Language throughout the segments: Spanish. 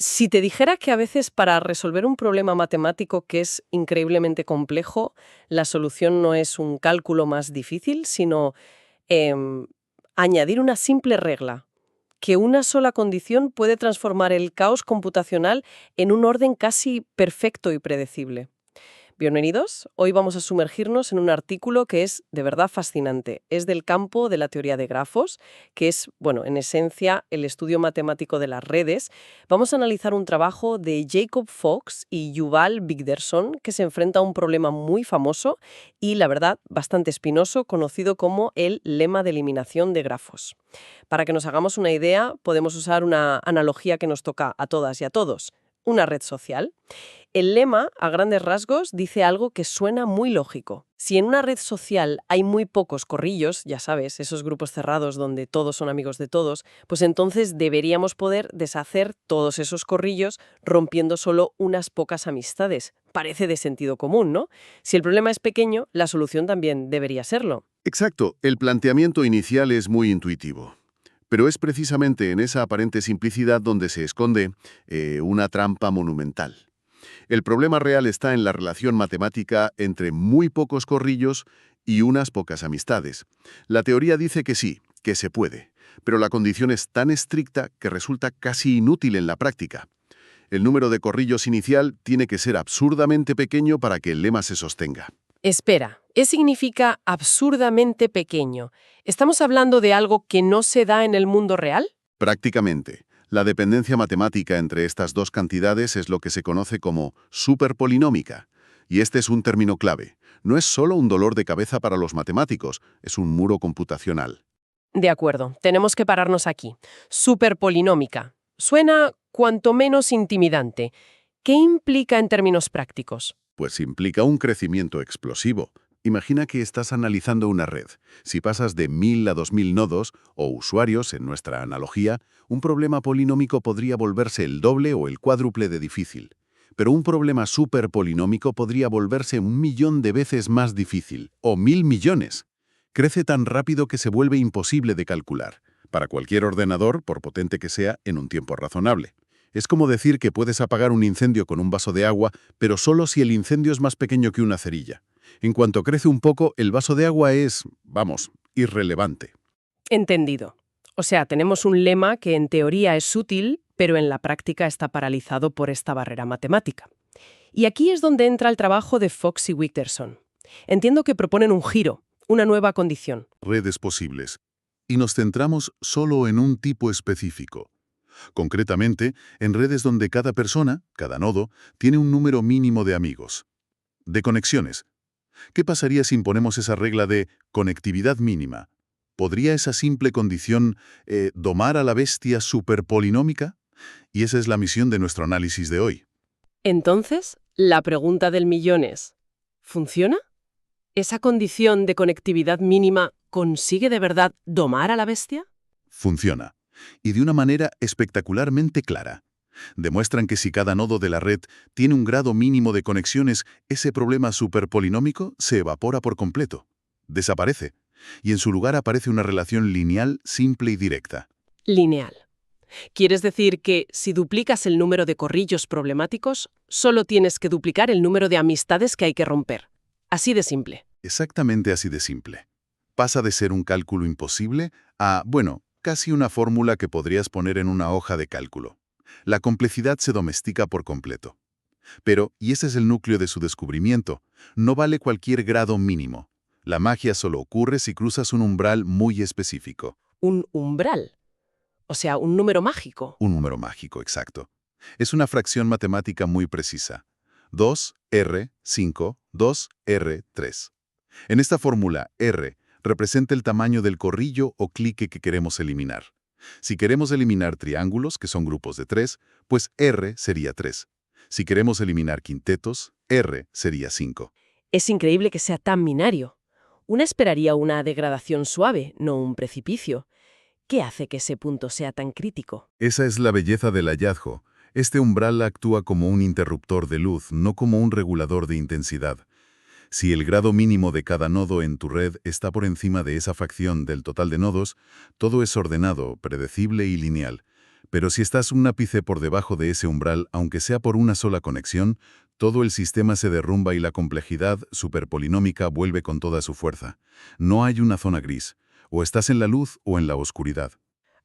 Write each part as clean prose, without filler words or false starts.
Si te dijera que a veces para resolver un problema matemático que es increíblemente complejo, la solución no es un cálculo más difícil, sino em, añadir una simple regla, que una sola condición puede transformar el caos computacional en un orden casi perfecto y predecible. Bienvenidos. Hoy vamos a sumergirnos en un artículo que es de verdad fascinante. Es del campo de la teoría de grafos, que es, bueno, en esencia, el estudio matemático de las redes. Vamos a analizar un trabajo de Jacob Fox y Yuval Bigderson, que se enfrenta a un problema muy famoso y, la verdad, bastante espinoso, conocido como el lema de eliminación de grafos. Para que nos hagamos una idea, podemos usar una analogía que nos toca a todas y a todos: una red social. El lema, a grandes rasgos, dice algo que suena muy lógico. Si en una red social hay muy pocos corrillos, ya sabes, esos grupos cerrados donde todos son amigos de todos, pues entonces deberíamos poder deshacer todos esos corrillos rompiendo solo unas pocas amistades. Parece de sentido común, ¿no? Si el problema es pequeño, la solución también debería serlo. Exacto, el planteamiento inicial es muy intuitivo. Pero es precisamente en esa aparente simplicidad donde se esconde una trampa monumental. El problema real está en la relación matemática entre muy pocos corrillos y unas pocas amistades. La teoría dice que sí, que se puede, pero la condición es tan estricta que resulta casi inútil en la práctica. El número de corrillos inicial tiene que ser absurdamente pequeño para que el lema se sostenga. Espera, ¿qué significa absurdamente pequeño? ¿Estamos hablando de algo que no se da en el mundo real? Prácticamente. La dependencia matemática entre estas dos cantidades es lo que se conoce como superpolinómica. Y este es un término clave. No es solo un dolor de cabeza para los matemáticos, es un muro computacional. De acuerdo, tenemos que pararnos aquí. Superpolinómica. Suena cuanto menos intimidante. ¿Qué implica en términos prácticos? Pues implica un crecimiento explosivo. Imagina que estás analizando una red. Si pasas de 1000 a 2000 nodos, o usuarios en nuestra analogía, un problema polinómico podría volverse el doble o el cuádruple de difícil. Pero un problema superpolinómico podría volverse 1.000.000 de veces más difícil, o 1.000.000.000. Crece tan rápido que se vuelve imposible de calcular, para cualquier ordenador, por potente que sea, en un tiempo razonable. Es como decir que puedes apagar un incendio con un vaso de agua, pero solo si el incendio es más pequeño que una cerilla. En cuanto crece un poco, el vaso de agua es, vamos, irrelevante. Entendido. O sea, tenemos un lema que en teoría es útil, pero en la práctica está paralizado por esta barrera matemática. Y aquí es donde entra el trabajo de Fox y Wigderson. Entiendo que proponen un giro, una nueva condición. Redes posibles. Y nos centramos solo en un tipo específico. Concretamente, en redes donde cada persona, cada nodo, tiene un número mínimo de amigos. De conexiones. ¿Qué pasaría si imponemos esa regla de conectividad mínima? ¿Podría esa simple condición domar a la bestia superpolinómica? Y esa es la misión de nuestro análisis de hoy. Entonces, la pregunta del millón es, ¿funciona? ¿Esa condición de conectividad mínima consigue de verdad domar a la bestia? Funciona. Y de una manera espectacularmente clara. Demuestran que si cada nodo de la red tiene un grado mínimo de conexiones, ese problema superpolinómico se evapora por completo. Desaparece. Y en su lugar aparece una relación lineal, simple y directa. Lineal. ¿Quieres decir que si duplicas el número de corrillos problemáticos, solo tienes que duplicar el número de amistades que hay que romper? Así de simple. Exactamente así de simple. Pasa de ser un cálculo imposible a, bueno, casi una fórmula que podrías poner en una hoja de cálculo. La complejidad se domestica por completo. Pero, y ese es el núcleo de su descubrimiento, no vale cualquier grado mínimo. La magia solo ocurre si cruzas un umbral muy específico. Un umbral. O sea, un número mágico. Un número mágico, exacto. Es una fracción matemática muy precisa. 2R5, 2R3. En esta fórmula, R representa el tamaño del corrillo o clique que queremos eliminar. Si queremos eliminar triángulos, que son grupos de 3, pues R sería 3. Si queremos eliminar quintetos, R sería 5. Es increíble que sea tan binario. Una esperaría una degradación suave, no un precipicio. ¿Qué hace que ese punto sea tan crítico? Esa es la belleza del hallazgo. Este umbral actúa como un interruptor de luz, no como un regulador de intensidad. Si el grado mínimo de cada nodo en tu red está por encima de esa fracción del total de nodos, todo es ordenado, predecible y lineal. Pero si estás un ápice por debajo de ese umbral, aunque sea por una sola conexión, todo el sistema se derrumba y la complejidad superpolinómica vuelve con toda su fuerza. No hay una zona gris. O estás en la luz o en la oscuridad.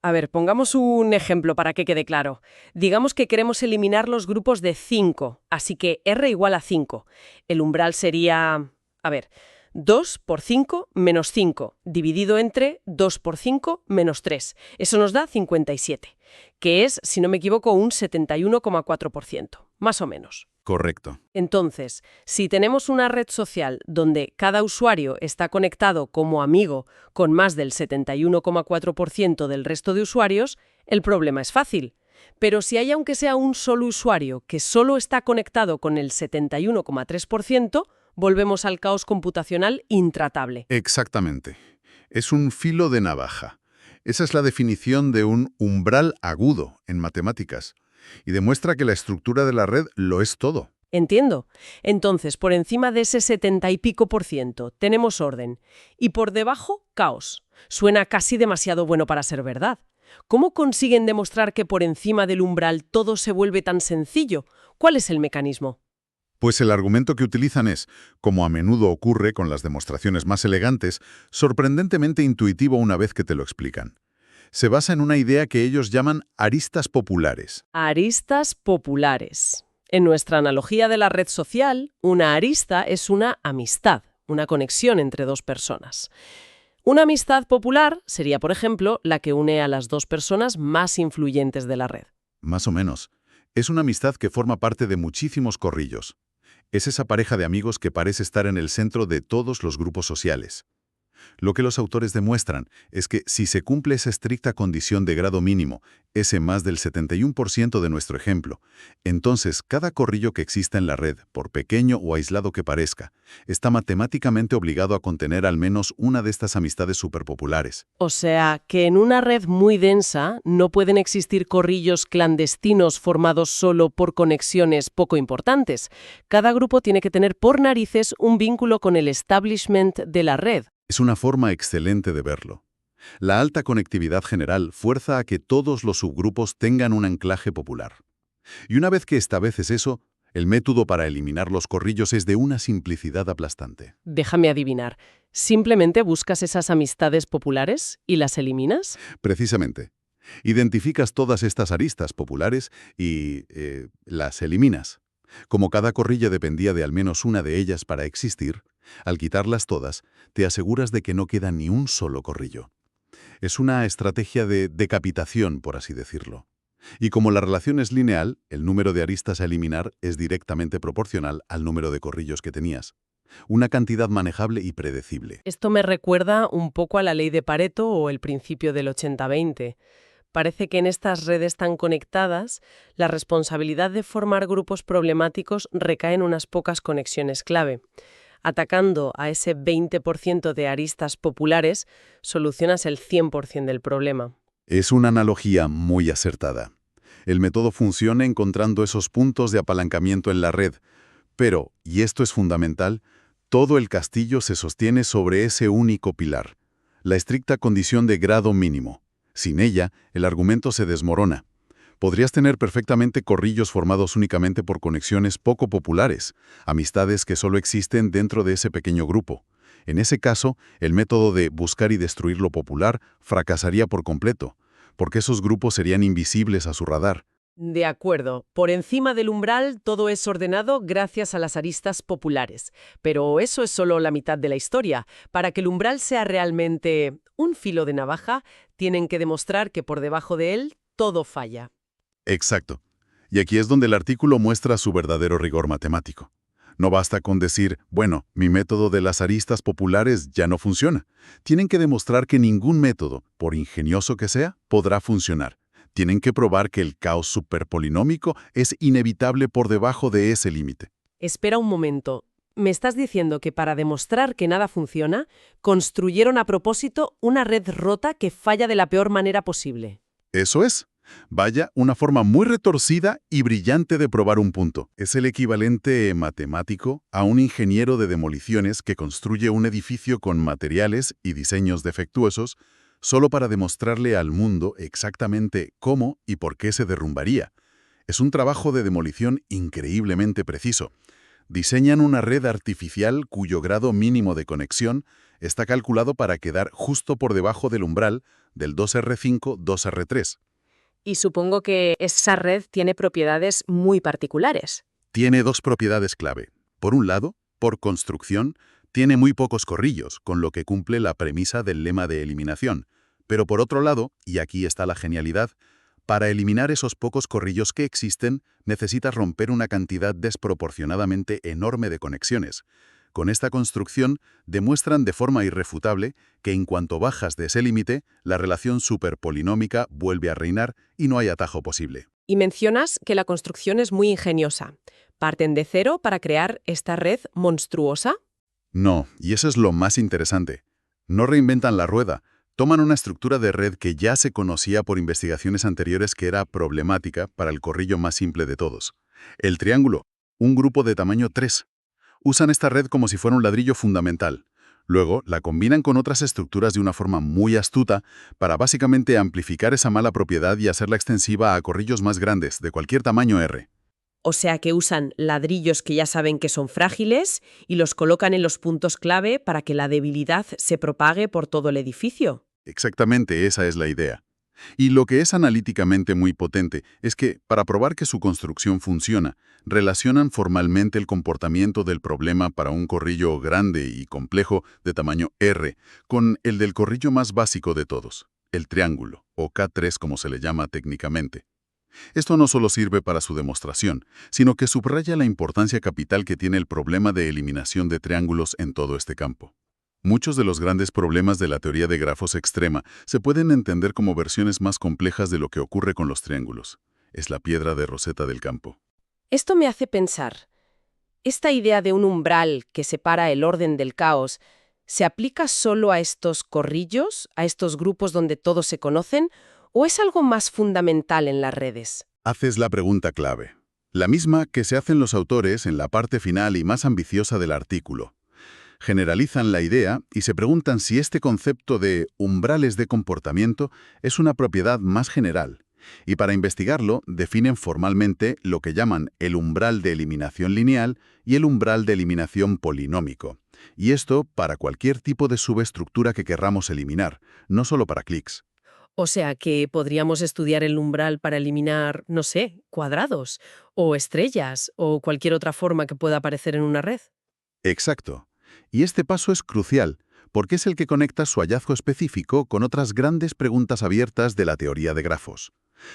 A ver, pongamos un ejemplo para que quede claro. Digamos que queremos eliminar los grupos de 5, así que R igual a 5. El umbral sería, a ver, 2 por 5 menos 5, dividido entre 2 por 5 menos 3. Eso nos da 57, que es, si no me equivoco, un 71,4%, más o menos. Correcto. Entonces, si tenemos una red social donde cada usuario está conectado como amigo con más del 71,4% del resto de usuarios, el problema es fácil. Pero si hay aunque sea un solo usuario que solo está conectado con el 71,3%, volvemos al caos computacional intratable. Exactamente. Es un filo de navaja. Esa es la definición de un umbral agudo en matemáticas. Y demuestra que la estructura de la red lo es todo. Entiendo. Entonces, por encima de ese 70 y pico por ciento tenemos orden. Y por debajo, caos. Suena casi demasiado bueno para ser verdad. ¿Cómo consiguen demostrar que por encima del umbral todo se vuelve tan sencillo? ¿Cuál es el mecanismo? Pues el argumento que utilizan es, como a menudo ocurre con las demostraciones más elegantes, sorprendentemente intuitivo una vez que te lo explican. Se basa en una idea que ellos llaman aristas populares. Aristas populares. En nuestra analogía de la red social, una arista es una amistad, una conexión entre dos personas. Una amistad popular sería, por ejemplo, la que une a las dos personas más influyentes de la red. Más o menos. Es una amistad que forma parte de muchísimos corrillos. Es esa pareja de amigos que parece estar en el centro de todos los grupos sociales. Lo que los autores demuestran es que si se cumple esa estricta condición de grado mínimo, ese más del 71% de nuestro ejemplo, entonces cada corrillo que exista en la red, por pequeño o aislado que parezca, está matemáticamente obligado a contener al menos una de estas amistades superpopulares. O sea, que en una red muy densa no pueden existir corrillos clandestinos formados solo por conexiones poco importantes. Cada grupo tiene que tener por narices un vínculo con el establishment de la red. Es una forma excelente de verlo. La alta conectividad general fuerza a que todos los subgrupos tengan un anclaje popular. Y una vez que estableces eso, el método para eliminar los corrillos es de una simplicidad aplastante. Déjame adivinar. ¿Simplemente buscas esas amistades populares y las eliminas? Precisamente. Identificas todas estas aristas populares y las eliminas. Como cada corrilla dependía de al menos una de ellas para existir, al quitarlas todas, te aseguras de que no queda ni un solo corrillo. Es una estrategia de decapitación, por así decirlo. Y como la relación es lineal, el número de aristas a eliminar es directamente proporcional al número de corrillos que tenías. Una cantidad manejable y predecible. Esto me recuerda un poco a la ley de Pareto o el principio del 80-20. Parece que en estas redes tan conectadas, la responsabilidad de formar grupos problemáticos recae en unas pocas conexiones clave. Atacando a ese 20% de aristas populares, solucionas el 100% del problema. Es una analogía muy acertada. El método funciona encontrando esos puntos de apalancamiento en la red, pero, y esto es fundamental, todo el castillo se sostiene sobre ese único pilar, la estricta condición de grado mínimo. Sin ella, el argumento se desmorona. Podrías tener perfectamente corrillos formados únicamente por conexiones poco populares, amistades que solo existen dentro de ese pequeño grupo. En ese caso, el método de buscar y destruir lo popular fracasaría por completo, porque esos grupos serían invisibles a su radar. De acuerdo. Por encima del umbral todo es ordenado gracias a las aristas populares. Pero eso es solo la mitad de la historia. Para que el umbral sea realmente un filo de navaja, tienen que demostrar que por debajo de él todo falla. Exacto. Y aquí es donde el artículo muestra su verdadero rigor matemático. No basta con decir, bueno, mi método de las aristas populares ya no funciona. Tienen que demostrar que ningún método, por ingenioso que sea, podrá funcionar. Tienen que probar que el caos superpolinómico es inevitable por debajo de ese límite. Espera un momento. ¿Me estás diciendo que para demostrar que nada funciona, construyeron a propósito una red rota que falla de la peor manera posible? Eso es. Vaya, una forma muy retorcida y brillante de probar un punto. Es el equivalente matemático a un ingeniero de demoliciones que construye un edificio con materiales y diseños defectuosos solo para demostrarle al mundo exactamente cómo y por qué se derrumbaría. Es un trabajo de demolición increíblemente preciso. Diseñan una red artificial cuyo grado mínimo de conexión está calculado para quedar justo por debajo del umbral del 2R5-2R3. Y supongo que esa red tiene propiedades muy particulares. Tiene dos propiedades clave. Por un lado, por construcción, tiene muy pocos corrillos, con lo que cumple la premisa del lema de eliminación. Pero por otro lado, y aquí está la genialidad, para eliminar esos pocos corrillos que existen, necesitas romper una cantidad desproporcionadamente enorme de conexiones. Con esta construcción, demuestran de forma irrefutable que en cuanto bajas de ese límite, la relación superpolinómica vuelve a reinar y no hay atajo posible. Y mencionas que la construcción es muy ingeniosa. ¿Parten de cero para crear esta red monstruosa? No, y eso es lo más interesante. No reinventan la rueda. Toman una estructura de red que ya se conocía por investigaciones anteriores que era problemática para el corrillo más simple de todos. El triángulo, un grupo de tamaño 3. Usan esta red como si fuera un ladrillo fundamental. Luego, la combinan con otras estructuras de una forma muy astuta para básicamente amplificar esa mala propiedad y hacerla extensiva a corrillos más grandes, de cualquier tamaño R. O sea que usan ladrillos que ya saben que son frágiles y los colocan en los puntos clave para que la debilidad se propague por todo el edificio. Exactamente esa es la idea. Y lo que es analíticamente muy potente es que, para probar que su construcción funciona, relacionan formalmente el comportamiento del problema para un corrillo grande y complejo de tamaño R con el del corrillo más básico de todos, el triángulo, o K3 como se le llama técnicamente. Esto no solo sirve para su demostración, sino que subraya la importancia capital que tiene el problema de eliminación de triángulos en todo este campo. Muchos de los grandes problemas de la teoría de grafos extrema se pueden entender como versiones más complejas de lo que ocurre con los triángulos. Es la piedra de Rosetta del campo. Esto me hace pensar, ¿esta idea de un umbral que separa el orden del caos se aplica solo a estos corrillos, a estos grupos donde todos se conocen, o es algo más fundamental en las redes? Haces la pregunta clave, la misma que se hacen los autores en la parte final y más ambiciosa del artículo. Generalizan la idea y se preguntan si este concepto de umbrales de comportamiento es una propiedad más general. Y para investigarlo, definen formalmente lo que llaman el umbral de eliminación lineal y el umbral de eliminación polinómico. Y esto para cualquier tipo de subestructura que querramos eliminar, no solo para clics. O sea que podríamos estudiar el umbral para eliminar, no sé, cuadrados, o estrellas, o cualquier otra forma que pueda aparecer en una red. Exacto. Y este paso es crucial, porque es el que conecta su hallazgo específico con otras grandes preguntas abiertas de la teoría de grafos.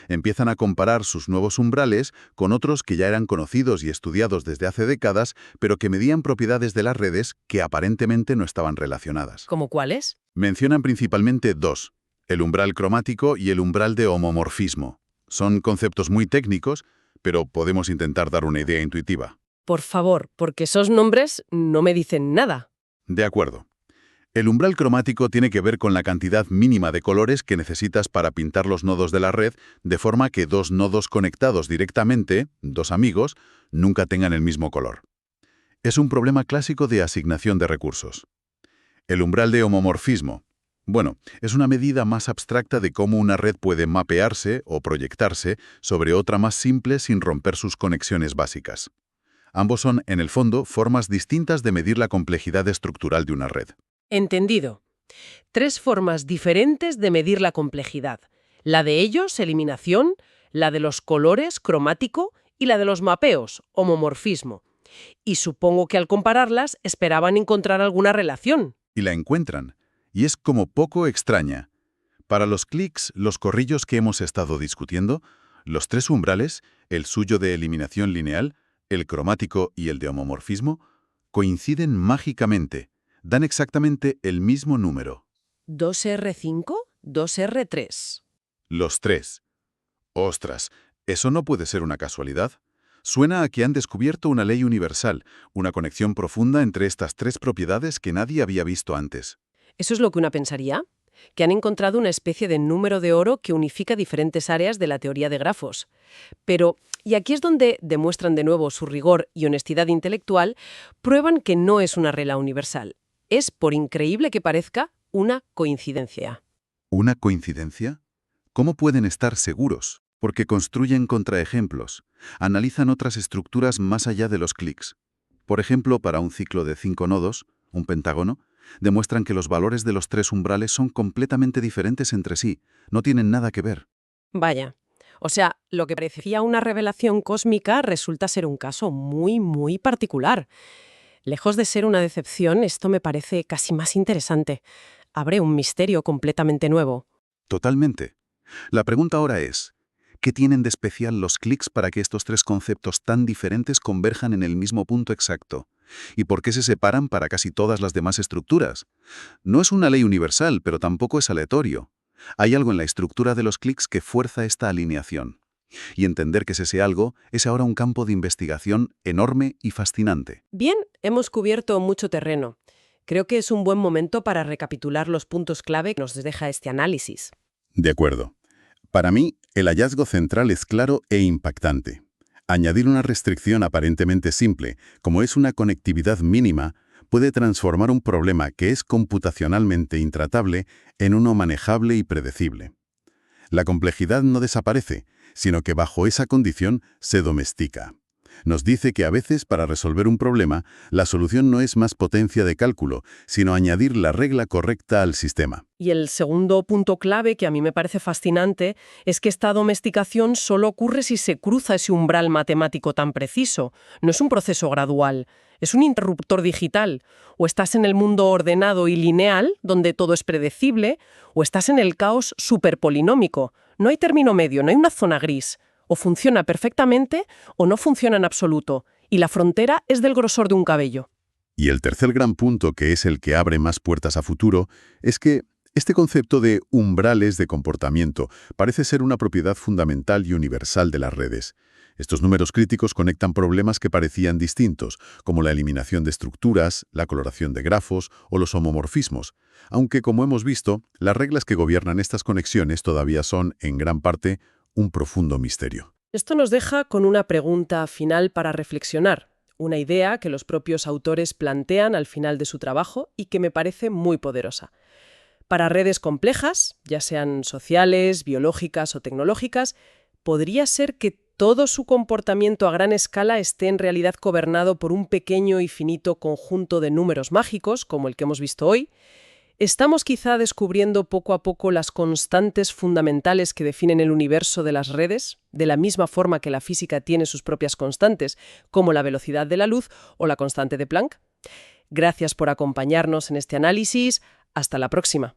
Empiezan a comparar sus nuevos umbrales con otros que ya eran conocidos y estudiados desde hace décadas, pero que medían propiedades de las redes que aparentemente no estaban relacionadas. ¿Cómo cuáles? Mencionan principalmente dos, el umbral cromático y el umbral de homomorfismo. Son conceptos muy técnicos, pero podemos intentar dar una idea intuitiva. Por favor, porque esos nombres no me dicen nada. De acuerdo. El umbral cromático tiene que ver con la cantidad mínima de colores que necesitas para pintar los nodos de la red, de forma que dos nodos conectados directamente, dos amigos, nunca tengan el mismo color. Es un problema clásico de asignación de recursos. El umbral de homomorfismo. Bueno, es una medida más abstracta de cómo una red puede mapearse o proyectarse sobre otra más simple sin romper sus conexiones básicas. Ambos son, en el fondo, formas distintas de medir la complejidad estructural de una red. Entendido. 3 formas diferentes de medir la complejidad. La de ellos, eliminación, la de los colores, cromático, y la de los mapeos, homomorfismo. Y supongo que al compararlas esperaban encontrar alguna relación. Y la encuentran. Y es como poco extraña. Para los clics, los corrillos que hemos estado discutiendo, los 3 umbrales, el suyo de eliminación lineal, el cromático y el de homomorfismo, coinciden mágicamente. Dan exactamente el mismo número. ¿2R5? ¿2R3? Los 3. Ostras, ¿eso no puede ser una casualidad? Suena a que han descubierto una ley universal, una conexión profunda entre estas 3 propiedades que nadie había visto antes. ¿Eso es lo que una pensaría? Que han encontrado una especie de número de oro que unifica diferentes áreas de la teoría de grafos. Pero, y aquí es donde demuestran de nuevo su rigor y honestidad intelectual, prueban que no es una regla universal. Es, por increíble que parezca, una coincidencia. ¿Una coincidencia? ¿Cómo pueden estar seguros? Porque construyen contraejemplos, analizan otras estructuras más allá de los clics. Por ejemplo, para un ciclo de 5 nodos, un pentágono, demuestran que los valores de los 3 umbrales son completamente diferentes entre sí, no tienen nada que ver. Vaya. O sea, lo que parecía una revelación cósmica resulta ser un caso muy, muy particular. Lejos de ser una decepción, esto me parece casi más interesante. Abre un misterio completamente nuevo. Totalmente. La pregunta ahora es, ¿qué tienen de especial los clics para que estos 3 conceptos tan diferentes converjan en el mismo punto exacto? ¿Y por qué se separan para casi todas las demás estructuras? No es una ley universal, pero tampoco es aleatorio. Hay algo en la estructura de los clics que fuerza esta alineación. Y entender que es ese algo es ahora un campo de investigación enorme y fascinante. Bien, hemos cubierto mucho terreno. Creo que es un buen momento para recapitular los puntos clave que nos deja este análisis. De acuerdo. Para mí, el hallazgo central es claro e impactante. Añadir una restricción aparentemente simple, como es una conectividad mínima, puede transformar un problema que es computacionalmente intratable en uno manejable y predecible. La complejidad no desaparece, sino que bajo esa condición se domestica. Nos dice que a veces para resolver un problema, la solución no es más potencia de cálculo, sino añadir la regla correcta al sistema. Y el segundo punto clave, que a mí me parece fascinante, es que esta domesticación solo ocurre si se cruza ese umbral matemático tan preciso. No es un proceso gradual, es un interruptor digital. O estás en el mundo ordenado y lineal, donde todo es predecible, o estás en el caos superpolinómico. No hay término medio, no hay una zona gris. O funciona perfectamente o no funciona en absoluto, y la frontera es del grosor de un cabello. Y el tercer gran punto, que es el que abre más puertas a futuro, es que este concepto de umbrales de comportamiento parece ser una propiedad fundamental y universal de las redes. Estos números críticos conectan problemas que parecían distintos, como la eliminación de estructuras, la coloración de grafos o los homomorfismos, aunque, como hemos visto, las reglas que gobiernan estas conexiones todavía son, en gran parte, un profundo misterio. Esto nos deja con una pregunta final para reflexionar, una idea que los propios autores plantean al final de su trabajo y que me parece muy poderosa. Para redes complejas, ya sean sociales, biológicas o tecnológicas, podría ser que todo su comportamiento a gran escala esté en realidad gobernado por un pequeño y finito conjunto de números mágicos, como el que hemos visto hoy. Estamos quizá descubriendo poco a poco las constantes fundamentales que definen el universo de las redes, de la misma forma que la física tiene sus propias constantes, como la velocidad de la luz o la constante de Planck. Gracias por acompañarnos en este análisis. Hasta la próxima.